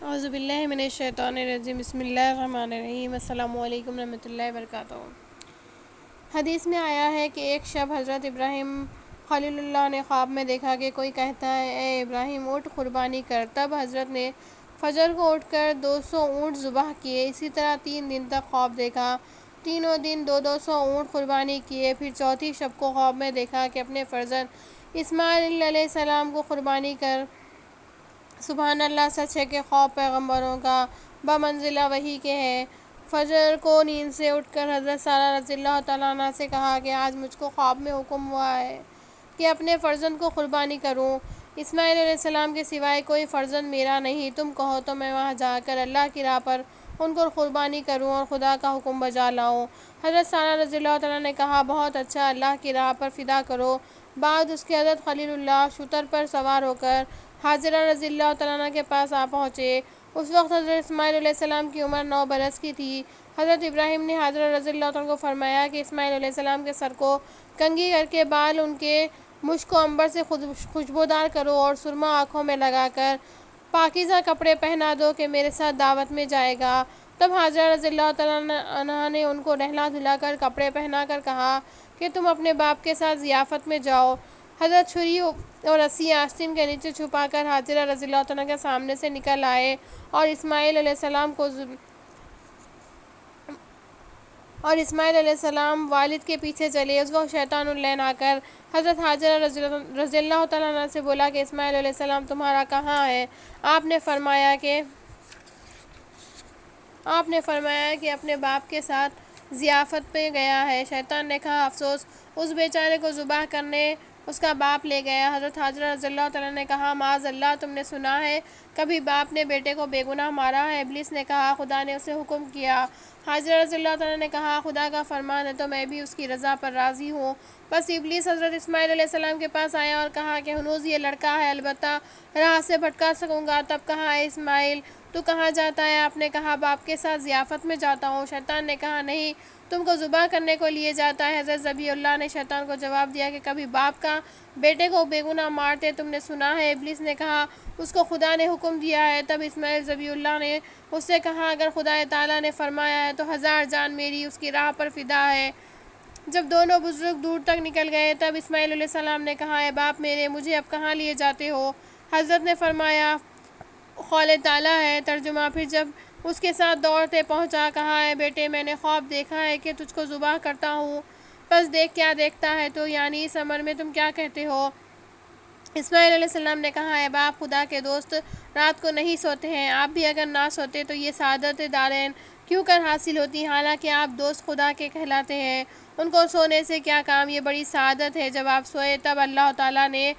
اعوذ باللہ من الشیطان الرجیم بسم اللہ الرحمن الرحیم السلام علیکم ورحمۃ اللہ وبرکاتہ۔ حدیث میں آیا ہے کہ ایک شب حضرت ابراہیم خلیل اللہ نے خواب میں دیکھا کہ کوئی کہتا ہے اے ابراہیم اٹھ قربانی کر۔ تب حضرت نے فجر کو اٹھ کر 200 اونٹ ذبح کیے۔ اسی طرح 3 دن تک خواب دیکھا، تینوں دن 200 اونٹ قربانی کیے۔ پھر چوتھی شب کو خواب میں دیکھا کہ اپنے فرزند اسماعیل علیہ السلام کو قربانی کر۔ سبحان اللہ، سچ ہے کہ خواب پیغمبروں کا بمنزلہ وحی کے ہے۔ فجر کو نیند سے اٹھ کر حضرت سارہ رضی اللہ تعالیٰ عنہ سے کہا کہ آج مجھ کو خواب میں حکم ہوا ہے کہ اپنے فرزند کو قربانی کروں۔ اسماعیل علیہ السلام کے سوائے کوئی فرزند میرا نہیں، تم کہو تو میں وہاں جا کر اللہ کی راہ پر ان کو قربانی کروں اور خدا کا حکم بجا لاؤں۔ حضرت سارہ رضی اللہ تعالیٰ نے کہا بہت اچھا، اللہ کی راہ پر فدا کرو۔ بعد اس کے حضرت خلیل اللہ شتر پر سوار ہو کر حاجرہ رضی اللہ تعالیٰ عنہ کے پاس آ پہنچے۔ اس وقت حضرت اسماعیل علیہ السلام کی عمر 9 برس کی تھی۔ حضرت ابراہیم نے حاجرہ رضی اللہ عنہ کو فرمایا کہ اسماعیل علیہ السلام کے سر کو کنگھی کر کے بال ان کے مشک و عنبر سے خوشبودار کرو اور سرما آنکھوں میں لگا کر پاکیزہ کپڑے پہنا دو کہ میرے ساتھ دعوت میں جائے گا۔ تب حاجرہ رضی اللہ تعالیٰ عنہ نے ان کو نہلا دھلا کر کپڑے پہنا کر کہا کہ تم اپنے باپ کے ساتھ ضیافت میں جاؤ۔ حضرت چھری اور رسی آستین کے نیچے چھپا کر حاجرہ رضی اللہ عنہ کے سامنے سے نکل آئے اور اسماعیل علیہ السلام والد کے پیچھے چلے۔ اس وقت شیطان العین آ کر حضرت حاجرہ رضی اللہ تعالیٰ عنہ سے بولا کہ اسماعیل علیہ السلام تمہارا کہاں ہے؟ آپ نے فرمایا کہ اپنے باپ کے ساتھ ضیافت پہ گیا ہے۔ شیطان نے کہا افسوس، اس بیچارے کو ذبح کرنے اس کا باپ لے گیا۔ حضرت حاجرہ رضی اللہ تعالیٰ نے کہا معاذ اللہ، تم نے سنا ہے کبھی باپ نے بیٹے کو بے گناہ مارا ہے؟ ابلیس نے کہا خدا نے اسے حکم کیا۔ حاجرہ رضی اللہ تعالیٰ نے کہا خدا کا فرمان ہے تو میں بھی اس کی رضا پر راضی ہوں۔ بس ابلیس حضرت اسماعیل علیہ السلام کے پاس آیا اور کہا کہ ہنوز یہ لڑکا ہے، البتہ راہ سے بھٹکا سکوں گا۔ تب کہا اے اسماعیل تو کہاں جاتا ہے؟ آپ نے کہا باپ کے ساتھ ضیافت میں جاتا ہوں۔ شیطان نے کہا نہیں، تم کو ذبح کرنے کو لیے جاتا ہے۔ حضرت ذبیح اللہ نے شیطان کو جواب دیا کہ کبھی باپ کا بیٹے کو بے گناہ مارتے تم نے سنا ہے؟ ابلیس نے کہا اس کو خدا نے حکم دیا ہے۔ تب اسماعیل ذبیح اللہ نے اس سے کہا اگر خدا تعالیٰ نے فرمایا ہے تو 1000 جان میری اس کی راہ پر فدا ہے۔ جب دونوں بزرگ دور تک نکل گئے تب اسماعیل علیہ السلام نے کہا اے باپ میرے، مجھے اب کہاں لیے جاتے ہو؟ حضرت نے فرمایا قول تعالیٰ ہے۔ ترجمہ پھر جب اس کے ساتھ دوڑتے پہنچا، کہا اے بیٹے میں نے خواب دیکھا ہے کہ تجھ کو ذبح کرتا ہوں، بس دیکھ کیا دیکھتا ہے تو، یعنی اس امر میں تم کیا کہتے ہو؟ اسماعیل علیہ السلام نے کہا اے باپ، خدا کے دوست رات کو نہیں سوتے ہیں، آپ بھی اگر نہ سوتے تو یہ سعادت دارین کیوں کر حاصل ہوتی، حالانکہ آپ دوست خدا کے کہلاتے ہیں۔ ان کو سونے سے کیا کام، یہ بڑی سعادت ہے جب آپ سوئے۔ تب اللہ تعالیٰ نے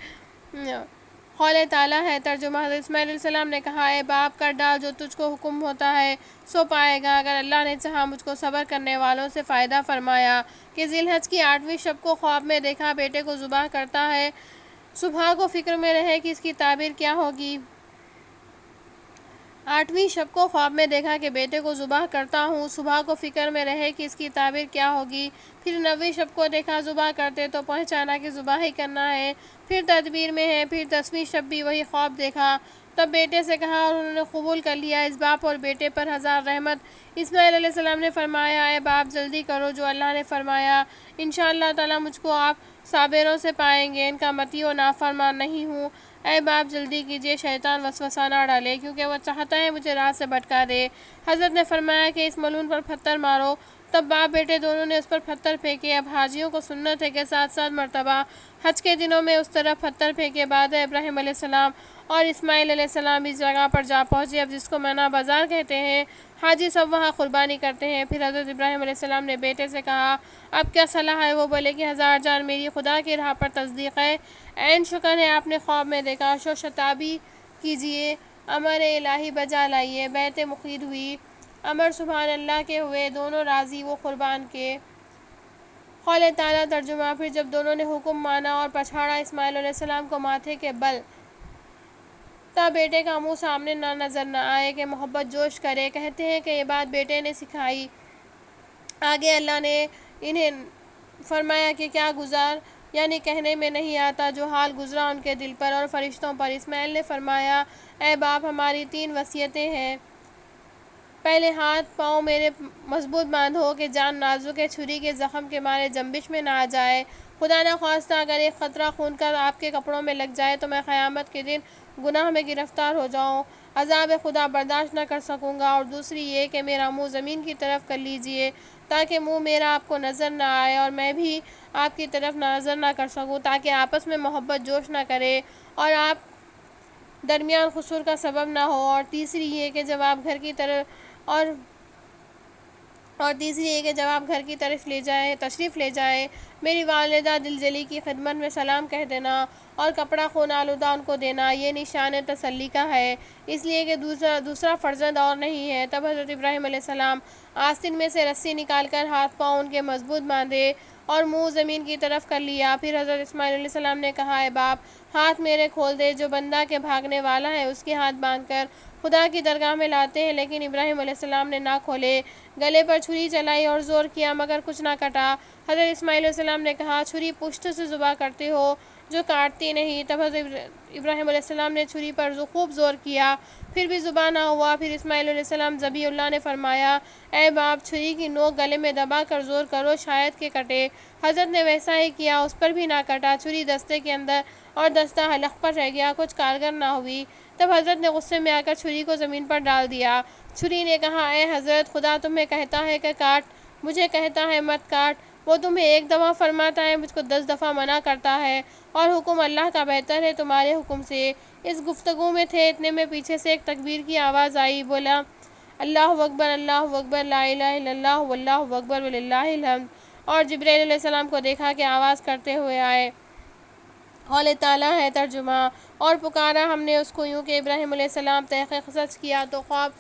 قول تعالیٰ ہے۔ ترجمہ حضرت اسماعیل علیہ السلام نے کہا اے باپ کر ڈال جو تجھ کو حکم ہوتا ہے سو پائے گا۔ اگر اللہ نے چاہا مجھ کو صبر کرنے والوں سے فائدہ فرمایا کہ ذی الحج کی 8ویں شب کو خواب میں دیکھا بیٹے کو ذبح کرتا ہے، صبح کو فکر میں رہے کہ اس کی تعبیر کیا ہوگی۔ 8ویں شب کو خواب میں دیکھا کہ بیٹے کو ذبح کرتا ہوں، صبح کو فکر میں رہے کہ اس کی تعبیر کیا ہوگی۔ پھر 9ویں شب کو دیکھا ذبح کرتے تو پہچانا کہ ذبح ہی کرنا ہے، پھر تدبیر میں ہے۔ پھر 10ویں شب بھی وہی خواب دیکھا، تب بیٹے سے کہا اور انہوں نے قبول کر لیا۔ اس باپ اور بیٹے پر 1000 رحمت۔ اسماعیل علیہ السلام نے فرمایا اے باپ جلدی کرو جو اللہ نے فرمایا، انشاءاللہ تعالیٰ مجھ کو آپ صابروں سے پائیں گے، ان کا مطیع و نافرمان نہیں ہوں۔ اے باپ جلدی کیجئے، شیطان وسوسہ نہ ڈالے کیونکہ وہ چاہتا ہے مجھے راہ سے بھٹکا دے۔ حضرت نے فرمایا کہ اس ملعون پر پتھر مارو۔ تب باپ بیٹے دونوں نے اس پر پتھر پھینکے۔ اب حاجیوں کو سنت ہے کہ 7 مرتبہ حج کے دنوں میں اس طرف پتھر پھینکے۔ بعد ابراہیم علیہ السلام اور اسماعیل علیہ السلام اس جگہ پر جا پہنچے اب جس کو منی بازار کہتے ہیں۔ حاجی سب وہاں قربانی کرتے ہیں۔ پھر حضرت ابراہیم علیہ السلام نے بیٹے سے کہا اب کیا صلاح ہے؟ وہ بولے کہ 1000 جان میری خدا کی راہ پر تصدیق ہے۔ عین شکر ہے آپ نے خواب میں دیکھا، شتابی کیجئے، امر الہی بجا لائیے۔ بیعت مقید ہوئی، امر سبحان اللہ کے ہوئے، دونوں راضی و قربان کے۔ قول تعالیٰ ترجمہ پھر جب دونوں نے حکم مانا اور پچھاڑا اسماعیل علیہ السلام کو ماتھے کے بل تا بیٹے کا منہ سامنے نہ نظر نہ آئے کہ محبت جوش کرے۔ کہتے ہیں کہ یہ بات بیٹے نے سکھائی۔ آگے اللہ نے انہیں فرمایا کہ کیا گزار یعنی کہنے میں نہیں آتا جو حال گزرا ان کے دل پر اور فرشتوں پر۔ اسماعیل نے فرمایا، اے باپ، ہماری 3 وصیتیں ہیں۔ پہلے ہاتھ پاؤں میرے مضبوط باندھو کہ جان نازک ہے، چھری کے زخم کے مارے جنبش میں نہ آ جائے۔ خدا نخواستہ اگر ایک قطرہ خون کا آپ کے کپڑوں میں لگ جائے تو میں قیامت کے دن گناہ میں گرفتار ہو جاؤں، عذاب خدا برداشت نہ کر سکوں گا۔ اور دوسری یہ کہ میرا منہ زمین کی طرف کر لیجئے تاکہ منہ میرا آپ کو نظر نہ آئے اور میں بھی آپ کی طرف نظر نہ کر سکوں، تاکہ آپس میں محبت جوش نہ کرے اور آپ درمیان قصور کا سبب نہ ہو۔ اور تیسری یہ کہ جب آپ گھر کی طرف تشریف لے جائے میری والدہ دلجلی کی خدمت میں سلام کہہ دینا اور کپڑا خون آلودہ ان کو دینا، یہ نشان تسلی کا ہے، اس لیے کہ دوسرا فرزند اور نہیں ہے۔ تب حضرت ابراہیم علیہ السلام آستین میں سے رسی نکال کر ہاتھ پاؤں ان کے مضبوط باندھے اور منہ زمین کی طرف کر لیا۔ پھر حضرت اسماعیل علیہ السلام نے کہا، اے باپ، ہاتھ میرے کھول دے، جو بندہ کے بھاگنے والا ہے اس کے ہاتھ باندھ کر خدا کی درگاہ میں لاتے ہیں۔ لیکن ابراہیم علیہ السلام نے نہ کھولے، گلے پر چھری چلائی اور زور کیا مگر کچھ نہ کٹا۔ حضرت اسماعیل علیہ السلام نے کہا، چھری پشت سے ذبح کرتے ہو جو کاٹتی نہیں۔ تب حضرت ابراہیم علیہ السلام نے چھری پر خوب زور کیا، پھر بھی ذبح نہ ہوا۔ پھر اسماعیل علیہ السلام ذبیح اللہ نے فرمایا، اے باپ، چھری کی نوک گلے میں دبا کر زور کرو، شاید کہ کٹے۔ حضرت نے ویسا ہی کیا، اس پر بھی نہ کٹا، چھری دستے کے اندر اور دستہ حلق پر رہ گیا، کچھ کارگر نہ ہوئی۔ تب حضرت نے غصے میں آ کر چھری کو زمین پر ڈال دیا۔ چھری نے کہا، اے حضرت، خدا تمہیں کہتا ہے کہ کاٹ، مجھے کہتا ہے مت کاٹ۔ وہ تمہیں 1 دفعہ فرماتا ہے، مجھ کو 10 دفعہ منع کرتا ہے، اور حکم اللہ کا بہتر ہے تمہارے حکم سے۔ اس گفتگو میں تھے، اتنے میں پیچھے سے ایک تکبیر کی آواز آئی، بولا، اللہ اکبر، اللہ اکبر، لا الہ الا اللہ، واللہ اکبر وللہ الحمد۔ اور جبرائیل علیہ السلام کو دیکھا کہ آواز کرتے ہوئے آئے، قول تعالیٰ ہے ترجمہ، اور پکارا ہم نے اس کو یوں کہ ابراہیم علیہ السلام تحقیق سچ کیا تو خواب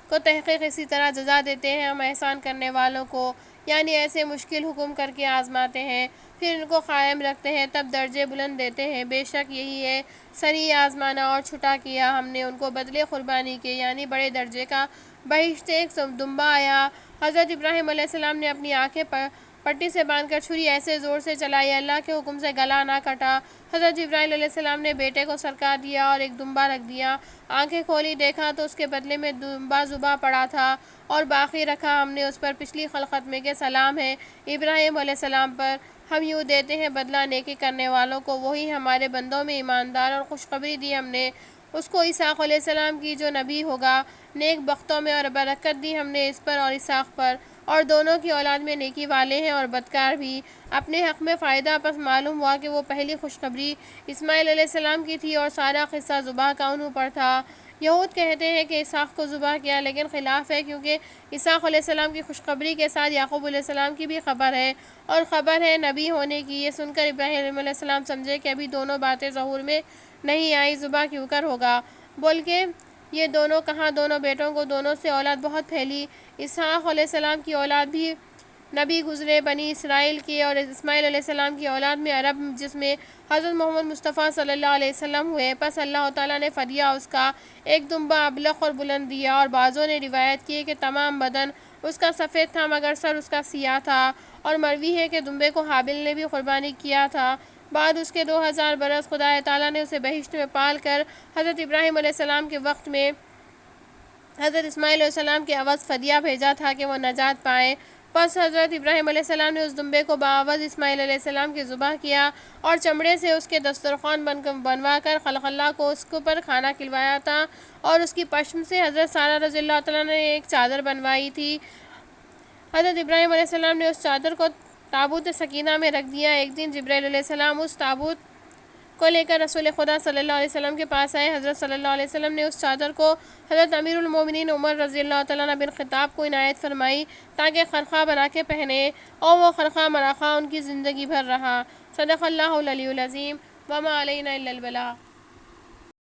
کو تحقیق اسی طرح جزا دیتے ہیں ہم احسان کرنے والوں کو، یعنی ایسے مشکل حکم کر کے آزماتے ہیں، پھر ان کو قائم رکھتے ہیں، تب درجے بلند دیتے ہیں۔ بے شک یہی ہے سری آزمانا اور چھٹا کیا ہم نے ان کو بدلے قربانی کے، یعنی بڑے درجے کا۔ بہشت ایک دمبا آیا، حضرت ابراہیم علیہ السلام نے اپنی آنکھیں پٹی سے باندھ کر چھری ایسے زور سے چلائی، اللہ کے حکم سے گلا نہ کٹا۔ حضرت جبرائیل علیہ السلام نے بیٹے کو سرکا دیا اور ایک دمبا رکھ دیا، آنکھیں کھولی، دیکھا تو اس کے بدلے میں دمبا ذبح پڑا تھا، اور باقی رکھا ہم نے اس پر پچھلی خلقت میں کہ سلام ہے ابراہیم علیہ السلام پر۔ ہم یوں دیتے ہیں بدلہ نیکی کرنے والوں کو، وہی ہمارے بندوں میں ایماندار، اور خوشخبری دی ہم نے اس کو اسحاق علیہ السلام کی جو نبی ہوگا، نیک بختوں میں، اور برکت دی ہم نے اس پر اور اسحاق پر، اور دونوں کی اولاد میں نیکی والے ہیں اور بدکار بھی۔ اپنے حق میں فائدہ، پس معلوم ہوا کہ وہ پہلی خوشخبری اسماعیل علیہ السلام کی تھی اور سارا قصہ ذبح کا انہوں پر تھا۔ یہود کہتے ہیں کہ اسحاق کو ذبح کیا، لیکن خلاف ہے، کیونکہ اسحاق علیہ السلام کی خوشخبری کے ساتھ یعقوب علیہ السلام کی بھی خبر ہے، اور خبر ہے نبی ہونے کی۔ یہ سن کر ابراہیم علیہ السلام سمجھے کہ ابھی دونوں باتیں ظہور میں نہیں آئی، ذبح کیوں کر ہوگا، بول کے یہ دونوں کہاں، دونوں بیٹوں کو دونوں سے اولاد بہت پھیلی۔ اسحاق علیہ السلام کی اولاد بھی نبی گزرے بنی اسرائیل کی، اور اسماعیل علیہ السلام کی اولاد میں عرب، جس میں حضرت محمد مصطفیٰ صلی اللہ علیہ وسلم ہوئے۔ پس اللہ تعالیٰ نے فدیہ اس کا ایک دمبا ابلق اور بلند دیا، اور بعضوں نے روایت کی ہے کہ تمام بدن اس کا سفید تھا مگر سر اس کا سیاہ تھا، اور مروی ہے کہ دمبے کو حابل نے بھی قربانی کیا تھا۔ بعد اس کے 2000 برس خدا تعالیٰ نے اسے بہشت میں پال کر حضرت ابراہیم علیہ السلام کے وقت میں حضرت اسماعیل علیہ السلام کے عوض فدیہ بھیجا تھا کہ وہ نجات پائیں۔ پس حضرت ابراہیم علیہ السلام نے اس دمبے کو بعوض اسماعیل علیہ السلام کے ذبح کیا، اور چمڑے سے اس کے دسترخوان بنوا کر خلق اللہ کو اس پر کھانا کھلوایا تھا، اور اس کی پشم سے حضرت سارہ رضی اللہ تعالیٰ نے ایک چادر بنوائی تھی۔ حضرت ابراہیم علیہ السلام نے اس چادر کو تابوت سکینہ میں رکھ دیا۔ ایک دن جبرائیل علیہ السلام اس تابوت کو لے کر رسول خدا صلی اللہ علیہ وسلم کے پاس آئے۔ حضرت صلی اللہ علیہ وسلم نے اس چادر کو حضرت امیر المومنین عمر رضی اللہ تعالیٰ عنہ بن خطاب کو عنایت فرمائی تاکہ خرقہ بنا کے پہنے، اور وہ خرقہ مرخہ ان کی زندگی بھر رہا۔ صدق اللہ العلی العظیم، وما علینا الا البلاغ۔